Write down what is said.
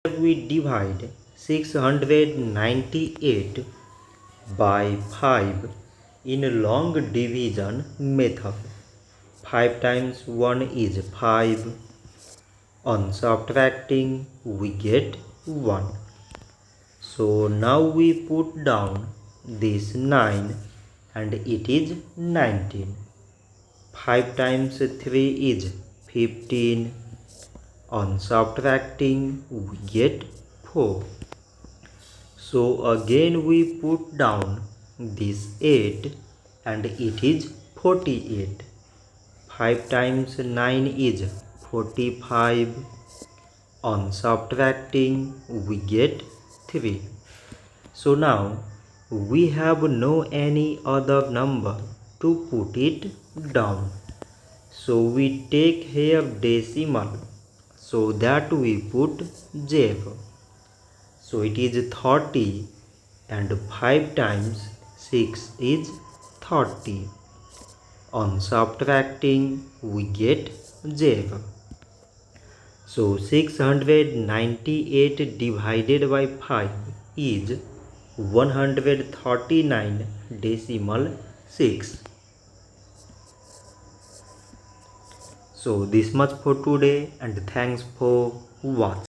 we divide 698 by 5 in long division method. 5 times 1 is 5. On subtracting we get 1. So now we put down this 9 and it is 19. 5 times 3 is 15. On subtracting we get 4. So again we put down this 8 and it is 48. 5 times 9 is 45. On subtracting we get 3. So now we have no any other number to put it down. So we take here decimal, so that we put 0. So it is 30 and 5 times 6 is 30. On subtracting we get 0. So 698 divided by 5 is 139.6. So this much for today and thanks for watching.